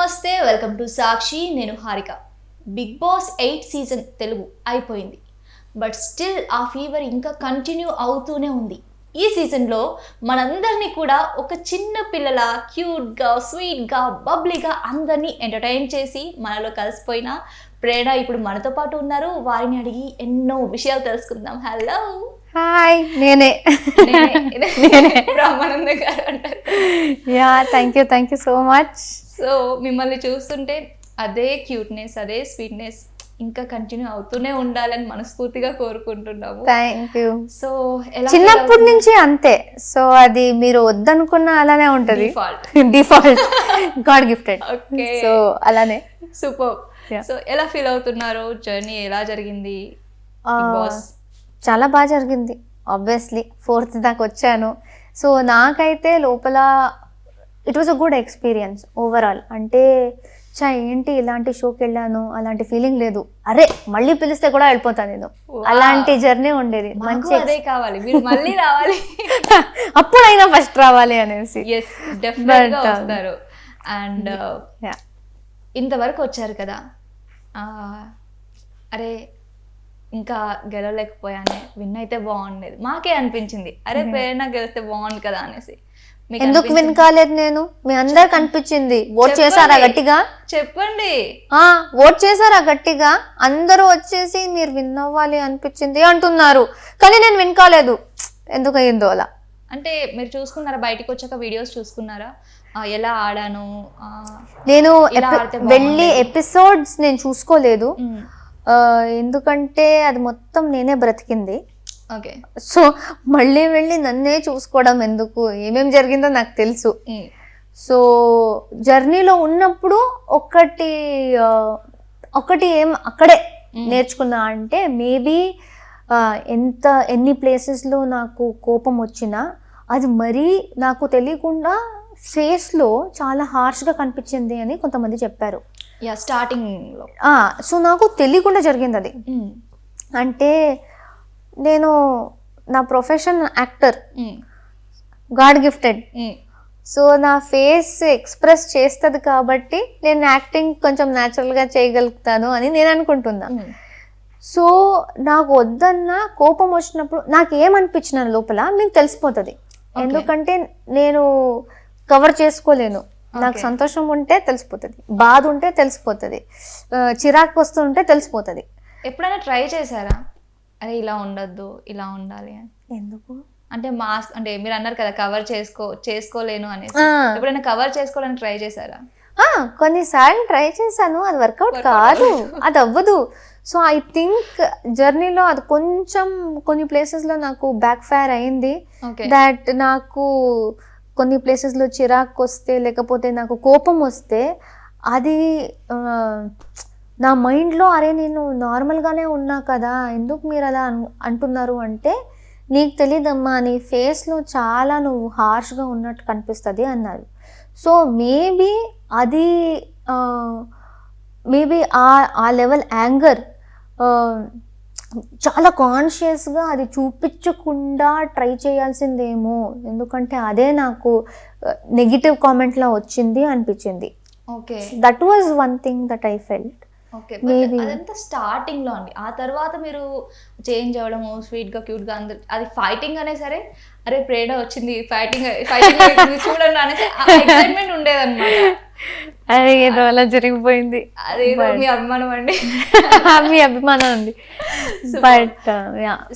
నమస్తే, welcome to Sakshi. నేను Harika. Bigg Boss 8 season Telugu అయిపోయింది. బట్ స్టిల్ ఆ ఫీవర్ ఇంకా కంటిన్యూ అవుతూనే ఉంది. ఈ సీజన్లో మనందరినీ కూడా ఒక చిన్న పిల్లల క్యూట్గా, స్వీట్గా, బబ్లీగా అందరినీ ఎంటర్టైన్ చేసి మనలో కలిసిపోయిన ప్రేరణ ఇప్పుడు మనతో పాటు ఉన్నారు. వారిని అడిగి ఎన్నో విషయాలు తెలుసుకుందాం. హలో. హాయ్, నేనే బ్రహ్మానంద గారు అంటారు. Yeah, thank you so much. So మిమ్మల్ని చూస్తుంటే అదే క్యూట్నెస్, అదే స్వీట్నెస్ ఇంకా కంటిన్యూ అవుతూనే ఉండాలని మనస్ఫూర్తిగా కోరుకుంటున్నాము. Thank you. సో చిన్నప్పటి నుంచి అంతే. సో అది మీరు వద్దనుకున్న అలానే ఉంటది. Default God gifted. Okay, so అలానే. సూపర్. సో ఎలా ఫీల్ అవుతున్నారు? జర్నీ ఎలా జరిగింది? చాలా బాగా జరిగింది. ఆబ్వియస్లీ 4th దాకా వచ్చాను. సో నాకైతే లోపల it was a good experience overall. అంటే ఏంటి ఇలాంటి షోకి వెళ్ళాను అలాంటి ఫీలింగ్ లేదు. అరే మళ్ళీ పిలిస్తే కూడా వెళ్ళిపోతాను నేను, అలాంటి జర్నీ ఉండేది. మంచి అదే కావాలి, మీరు మళ్ళీ రావాలి, అప్పుడైనా ఫస్ట్ రావాలి అనేసి. వస్తారు. అండ్ ఇంతవరకు వచ్చారు కదా, అరే ఇంకా గెలవలేకపోయానే, విన్ అయితే బాగుండేది. మాకే అనిపించింది, అరే ప్రేరణ గెలిస్తే బాగుంది కదా అనేసి. ఎందుకు విన్ కాలేదు నేను? మీ అందరికి అనిపించింది. ఓట్ చేశారా గట్టిగా? చెప్పండి. ఓట్ చేశారా గట్టిగా? అందరూ వచ్చేసి మీరు విన్ అవ్వాలి అనిపించింది అంటున్నారు, కానీ నేను విన్ కాలేదు. ఎందుకు అయ్యిందో అలా? అంటే మీరు చూసుకున్నారా, బయటకు వచ్చాక వీడియోస్ చూసుకున్నారా ఎలా ఆడాను? నేను వెళ్ళి ఎపిసోడ్స్ నేను చూసుకోలేదు, ఎందుకంటే అది మొత్తం నేనే బ్రతికింది. ఓకే. సో మళ్ళీ వెళ్ళి నన్నే చూసుకోవడం ఎందుకు? ఏమేం జరిగిందో నాకు తెలుసు. సో జర్నీలో ఉన్నప్పుడు ఒకటి ఏం అక్కడే నేర్చుకున్నా అంటే, మేబీ ఎన్ని ప్లేసెస్లో నాకు కోపం వచ్చినా అది మరీ నాకు తెలియకుండా ఫేస్లో చాలా హార్ష్గా కనిపించింది అని కొంతమంది చెప్పారు స్టార్టింగ్లో. సో నాకు తెలియకుండా జరిగింది అది. అంటే నేను నా profession actor, God gifted. So నా ఫేస్ ఎక్స్ప్రెస్ చేస్తుంది కాబట్టి నేను యాక్టింగ్ కొంచెం న్యాచురల్గా చేయగలుగుతాను అని నేను అనుకుంటున్నా. సో నాకు వద్దన్న కోపం వచ్చినప్పుడు నాకు ఏమనిపించిన లోపల మీకు తెలిసిపోతుంది. ఎందుకంటే నేను కవర్ చేసుకోలేను. నాకు సంతోషం ఉంటే తెలిసిపోతుంది, బాధ ఉంటే తెలిసిపోతుంది, చిరాకు వస్తుంటే తెలిసిపోతుంది. ఎప్పుడైనా ట్రై చేశారా, అరే ఇలా ఉండొద్దు ఇలా ఉండాలి అని? ఎందుకు అంటే మాస్క్ అంటే మీరు అన్నారు కదా కవర్ చేసుకోలేను అనేసి, ఎప్పుడైనా కవర్ చేసుకోవాలని ట్రై చేశారా? కొన్నిసార్లు ట్రై చేశాను, అది వర్కౌట్ కాదు, అది అవ్వదు. సో ఐ థింక్ జర్నీలో అది కొంచెం కొన్ని ప్లేసెస్లో నాకు బ్యాక్ ఫైర్ అయింది. దట్ నాకు కొన్ని ప్లేసెస్లో చిరాకు వస్తే, లేకపోతే నాకు కోపం వస్తే, అది నా మైండ్లో అరే నేను నార్మల్గానే ఉన్నా కదా, ఎందుకు మీరు అలా అంటున్నారు అంటే, నీకు తెలీదమ్మా నీ ఫేస్లో చాలా నువ్వు హార్ష్గా ఉన్నట్టు కనిపిస్తుంది అన్నారు. సో మేబీ అది ఆ లెవెల్ యాంగర్ చాలా కాన్షియస్గా అది చూపించకుండా ట్రై చేయాల్సిందేమో, ఎందుకంటే అదే నాకు నెగిటివ్ కామెంట్లా వచ్చింది అనిపించింది. Okay, that was one thing that I felt. Okay, అదంతా స్టార్టింగ్ లో అండి. ఆ తర్వాత మీరు చేంజ్ అవ్వడము, స్వీట్ గా క్యూట్ గా అందరు అది ఫైటింగ్ అనే సరే, అరే ప్రేరణ వచ్చింది ఫైటింగ్ చూడండి అనేసి ఎక్సైట్మెంట్ ఉండేదన్నమాట. అదే ఏదో అలా జరిగిపోయింది. అదేదో మీ అభిమానం అండి. మీ అభిమానం ఉంది. బట్